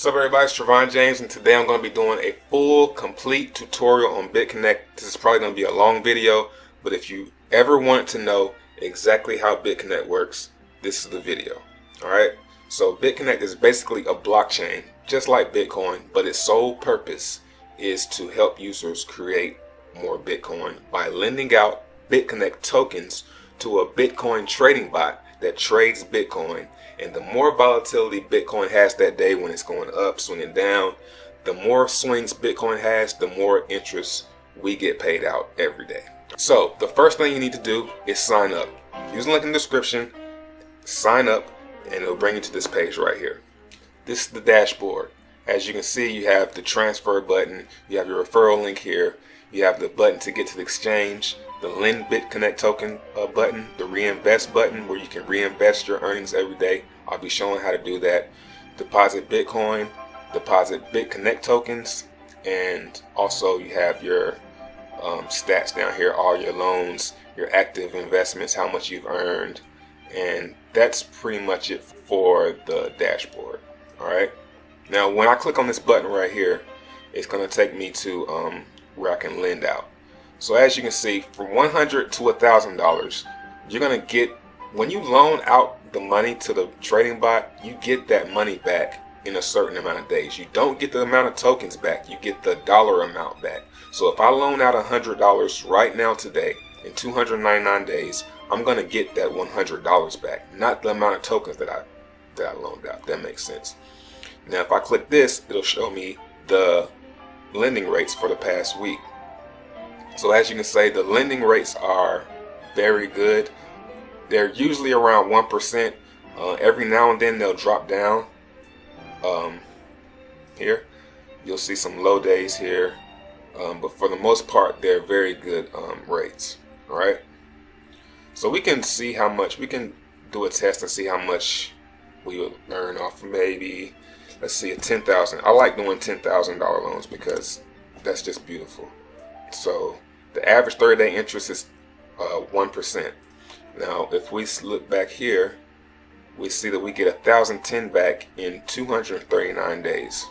What's up everybody, it's Trevon James, and today I'm going to be doing a full complete tutorial on Bitconnect. This is probably going to be a long video, but if you ever want to know exactly how Bitconnect works, this is the video. Alright, so Bitconnect is basically a blockchain, just like Bitcoin, but its sole purpose is to help users create more Bitcoin by lending out Bitconnect tokens to a Bitcoin trading bot that trades Bitcoin. And the more volatility Bitcoin has that day, when it's going up, swinging down, the more swings Bitcoin has, the more interest we get paid out every day. So the first thing you need to do is sign up. Use the link in the description, sign up, and it'll bring you to this page right here. This is the dashboard. As you can see, you have the transfer button, you have your referral link here, you have the button to get to the exchange, the lend Bitconnect token button, the reinvest button where you can reinvest your earnings every day. I'll be showing how to do that. Deposit Bitcoin, deposit Bitconnect tokens, and also you have your stats down here, all your loans, your active investments, how much you've earned, and that's pretty much it for the dashboard. Alright, now when I click on this button right here, it's going to take me to where I can lend out. So as you can see, from $100 to $1,000, you're going to get, when you loan out the money to the trading bot, you get that money back in a certain amount of days. You don't get the amount of tokens back, you get the dollar amount back. So if I loan out $100 right now today, in 299 days, I'm going to get that $100 back, not the amount of tokens that I loaned out. That makes sense. Now if I click this, it'll show me the lending rates for the past week. So as you can see, the lending rates are very good. They're usually around 1%. Every now and then they'll drop down. Here you'll see some low days here, but for the most part they're very good rates. All right, so we can see how much, we can do a test and see how much we would earn off. Maybe let's see, a 10,000. I like doing $10,000 loans because that's just beautiful. So the average 30-day interest is 1%. Now if we look back here, we see that we get 1,010 back in 239 days.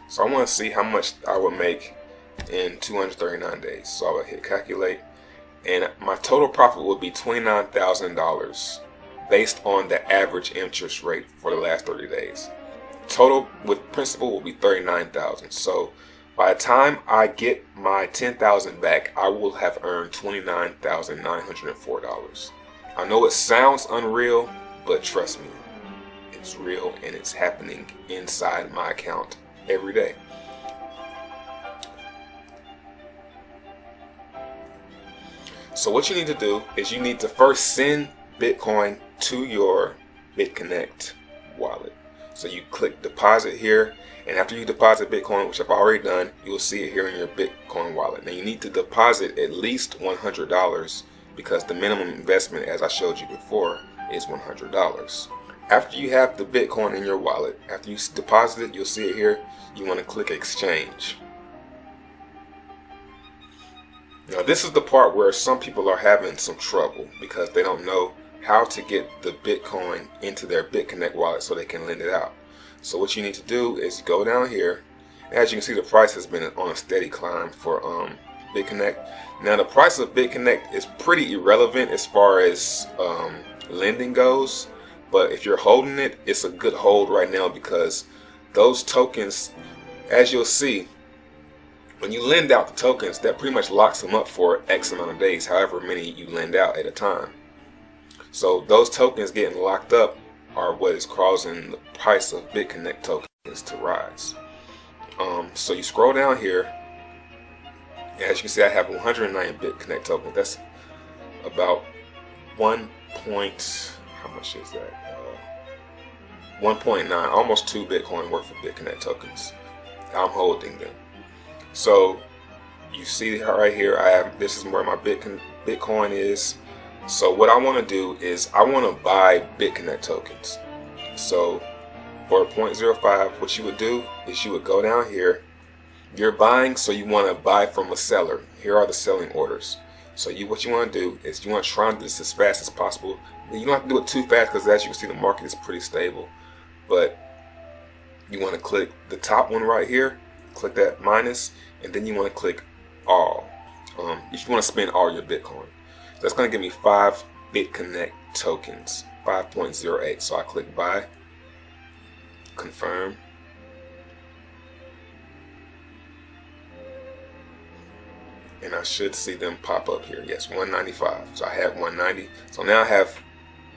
So I want to see how much I would make in 239 days. So I would hit calculate, and my total profit would be $29,000 based on the average interest rate for the last 30 days. Total with principal will be $39,000. So by the time I get my $10,000 back, I will have earned $29,904. I know it sounds unreal, but trust me, it's real and it's happening inside my account every day. So what you need to do is you need to first send Bitcoin to your Bitconnect wallet. So you click deposit here, and after you deposit Bitcoin, which I've already done, you will see it here in your Bitcoin wallet. Now you need to deposit at least $100 because the minimum investment, as I showed you before, is $100. After you have the Bitcoin in your wallet, after you deposit it, you'll see it here. You want to click exchange. Now this is the part where some people are having some trouble because they don't know how to get the Bitcoin into their Bitconnect wallet so they can lend it out. So what you need to do is go down here. As you can see, the price has been on a steady climb for Bitconnect. Now the price of Bitconnect is pretty irrelevant as far as lending goes, but if you're holding it, it's a good hold right now because those tokens, as you'll see, when you lend out the tokens, that pretty much locks them up for X amount of days, however many you lend out at a time. So those tokens getting locked up are what is causing the price of Bitconnect tokens to rise. So you scroll down here, as you can see, I have 109 Bitconnect tokens. That's about 1 point, how much is that? 1.9, almost 2 Bitcoin worth of Bitconnect tokens. I'm holding them. So you see right here, I have, this is where my Bitcoin is. So what I want to do is I want to buy Bitconnect tokens. So for 0.05, what you would do is you would go down here. You're buying, so you want to buy from a seller. Here are the selling orders. So what you want to do is you want to try and do this as fast as possible. You don't have to do it too fast because as you can see, the market is pretty stable. But you want to click the top one right here, click that minus, and then you want to click all. If you want to spend all your Bitcoin. So that's going to give me 5 Bitconnect tokens, 5.08. So I click buy, confirm, and I should see them pop up here. Yes, 195. So I have 190. So now I have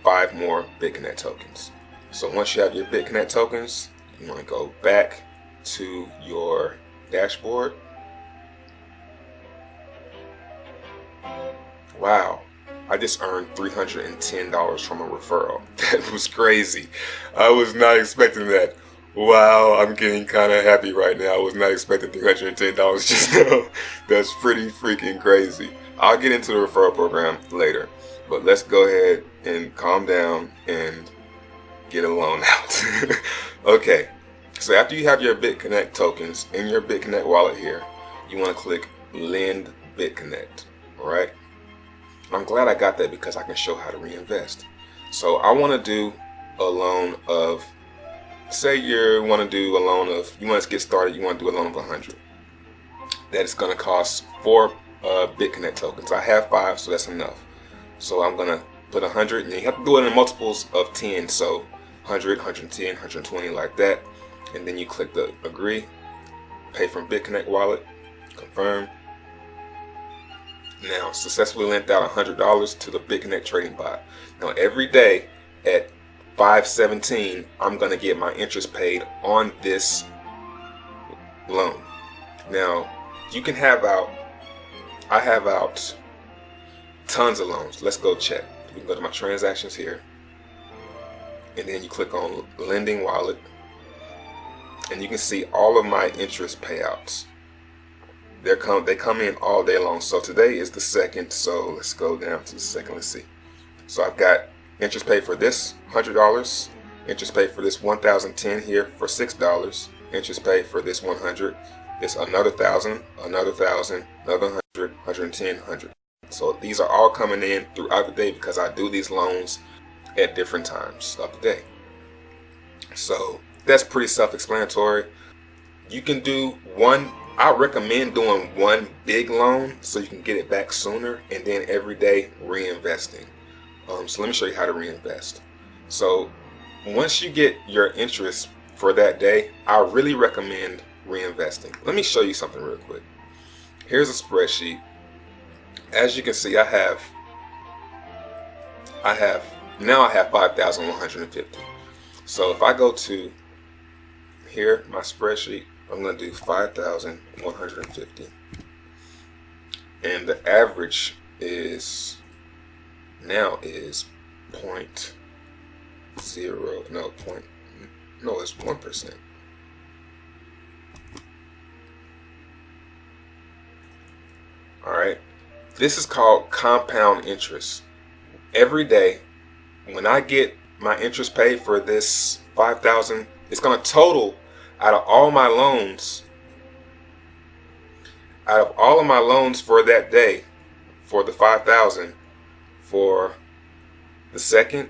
5 more Bitconnect tokens. So once you have your Bitconnect tokens, you want to go back to your dashboard. Wow, I just earned $310 from a referral. That was crazy. I was not expecting that. Wow, I'm getting kind of happy right now. I was not expecting $310 just now. That's pretty freaking crazy. I'll get into the referral program later, but let's go ahead and calm down and get a loan out. Okay, so after you have your Bitconnect tokens in your Bitconnect wallet here, you want to click Lend Bitconnect, all right? I'm glad I got that because I can show how to reinvest. So I want to do a loan of, say you want to do a loan of, you want to get started, you want to do a loan of 100. That's going to cost 4 Bitconnect tokens. I have 5, so that's enough. So I'm going to put 100, and you have to do it in multiples of 10. So 100, 110, 120, like that. And then you click the agree, pay from Bitconnect wallet, confirm. Now, successfully lent out $100 to the Bitconnect trading bot. Now, every day at 5:17, I'm going to get my interest paid on this loan. Now, you can have out, I have out tons of loans. Let's go check. We can go to my transactions here, and then you click on lending wallet, and you can see all of my interest payouts. They come in all day long. So today is the 2nd, so let's go down to the 2nd. Let's see. So I've got interest paid for this $100, interest paid for this 1,010 here for $6, interest paid for this 100, it's another 1,000, another 1,000, another 100, 110, 100. So these are all coming in throughout the day because I do these loans at different times of the day. So that's pretty self-explanatory. You can do one. I recommend doing one big loan so you can get it back sooner, and then every day reinvesting. So let me show you how to reinvest. So once you get your interest for that day, I really recommend reinvesting. Let me show you something real quick. Here's a spreadsheet. As you can see, I have 5,150. So if I go to here, my spreadsheet, I'm going to do 5,150, and the average is now is it's 1%. All right, this is called compound interest. Every day when I get my interest paid for this 5,000, it's going to total out of all my loans, for that day, for the 5,000, for the 2nd,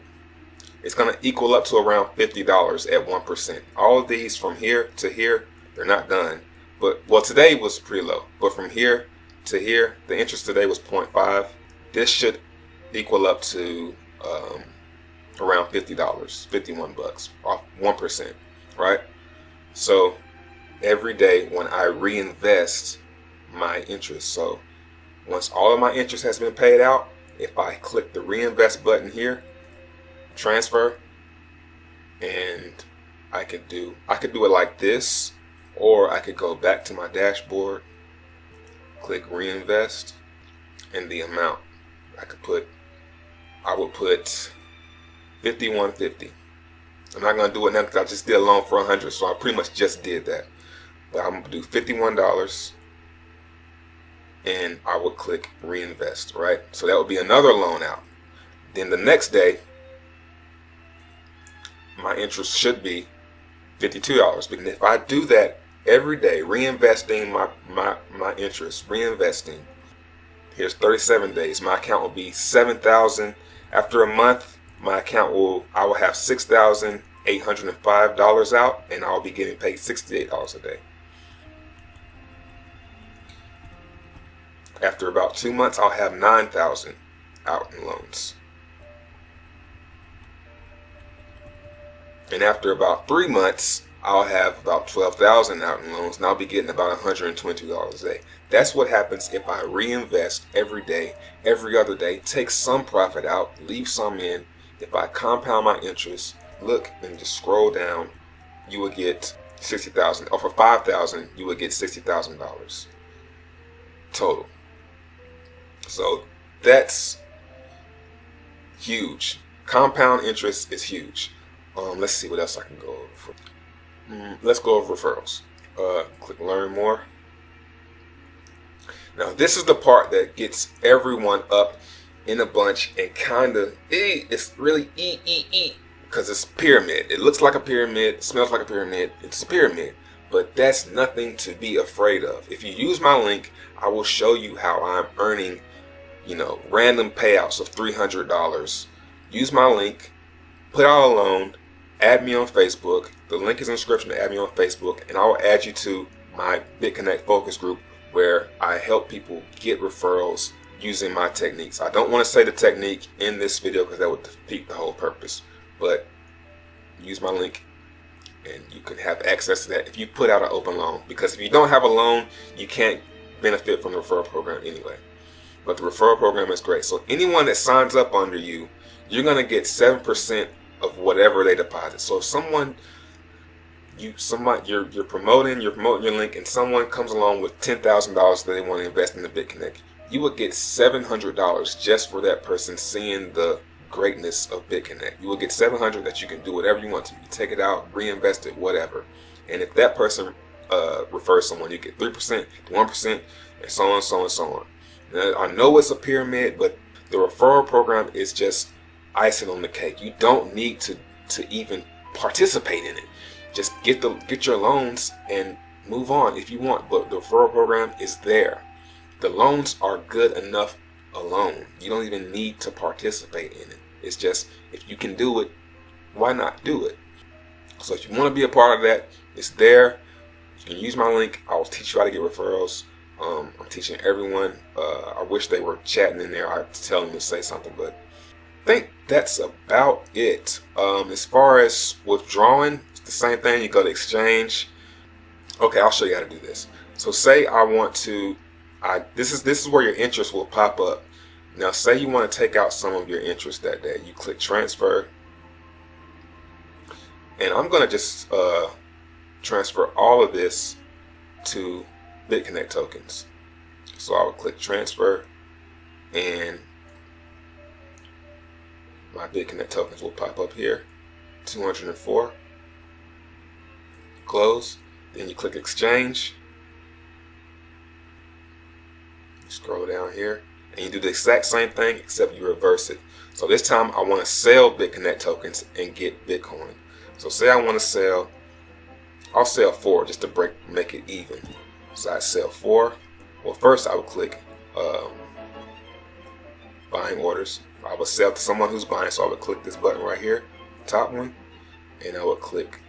it's going to equal up to around $50 at 1%. All of these from here to here, they're not done. But, well, today was pretty low. But from here to here, the interest today was 0.5. This should equal up to around $50, 51 bucks off 1%, right? So every day when I reinvest my interest, so once all of my interest has been paid out, if I click the reinvest button here, transfer, and I could do it like this, or I could go back to my dashboard, click reinvest, and the amount I would put $51.50. I'm not going to do it now because I just did a loan for 100, so I pretty much just did that. But I'm going to do $51, and I would click reinvest, right? So that would be another loan out. Then the next day, my interest should be $52. Because if I do that every day, reinvesting my interest, reinvesting, here's 37 days. My account will be $7,000. After a month, my account I will have $6,000 $805 out, and I'll be getting paid $68 a day. After about 2 months, I'll have $9,000 out in loans. And after about 3 months, I'll have about $12,000 out in loans, and I'll be getting about $122 a day. That's what happens if I reinvest every day, every other day, take some profit out, leave some in. If I compound my interest, look and just scroll down, you will get $60,000. Or for $5,000, you will get $60,000 total. So that's huge. Compound interest is huge. Let's see what else I can go over. Let's go over referrals. Click learn more. Now this is the part that gets everyone up in a bunch and kind of, it's really because it's pyramid. It looks like a pyramid, smells like a pyramid, it's a pyramid. But that's nothing to be afraid of. If you use my link, I will show you how I'm earning, random payouts of $300. Use my link, put out a loan, add me on Facebook. The link is in the description to add me on Facebook, and I will add you to my Bitconnect focus group where I help people get referrals using my techniques. I don't want to say the technique in this video because that would defeat the whole purpose, but use my link and you can have access to that if you put out an open loan, because if you don't have a loan, you can't benefit from the referral program anyway. But the referral program is great. So anyone that signs up under you, you're going to get 7% of whatever they deposit. So if you're promoting your link, and someone comes along with $10,000 that they want to invest in the Bitconnect, you will get $700 just for that person seeing the greatness of Bitconnect. You will get $700 that you can do whatever you want to. You take it out, reinvest it, whatever. And if that person refers someone, you get 3%, 1%, and so on, so on, so on. Now, I know it's a pyramid, but the referral program is just icing on the cake. You don't need to even participate in it. Just get your loans and move on if you want. But the referral program is there. The loans are good enough alone. You don't even need to participate in it. It's just, if you can do it, why not do it? So if you want to be a part of that, it's there. You can use my link. I will teach you how to get referrals. I'm teaching everyone. I wish they were chatting in there. I tell them to say something, but I think that's about it. As far as withdrawing, it's the same thing. You go to exchange. Okay, I'll show you how to do this. So say I want to, this is where your interest will pop up. Now say you want to take out some of your interest that day. You click transfer, and I'm going to just transfer all of this to Bitconnect tokens. So I will click transfer, and my Bitconnect tokens will pop up here. 204. Close. Then you click exchange. You scroll down here, and you do the exact same thing except you reverse it. So this time I want to sell Bitconnect tokens and get Bitcoin. So say I want to sell, I'll sell 4 just to make it even. So I sell 4. Well, first I would click buying orders. I would sell to someone who's buying, so I would click this button right here, top one, and I would click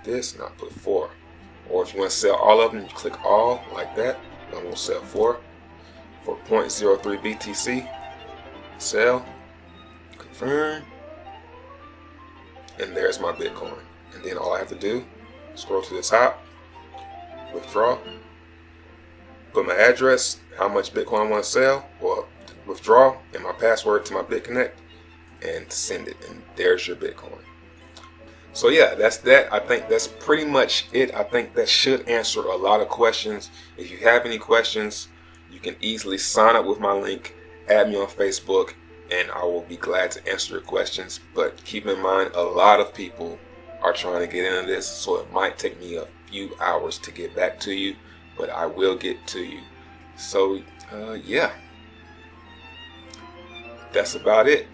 this, and I'll put 4. Or if you want to sell all of them, you click all like that. I'm going to sell 4 for 0.03 BTC. Sell, confirm, and there's my Bitcoin. And then all I have to do, scroll to the top, withdraw, put my address, how much Bitcoin I want to sell, or withdraw, and my password to my Bitconnect, and send it, and there's your Bitcoin. So yeah, that's that. I think that's pretty much it. I think that should answer a lot of questions. If you have any questions, you can easily sign up with my link, add me on Facebook, and I will be glad to answer your questions. But keep in mind, a lot of people are trying to get into this, so it might take me a few hours to get back to you, but I will get to you. So yeah, that's about it.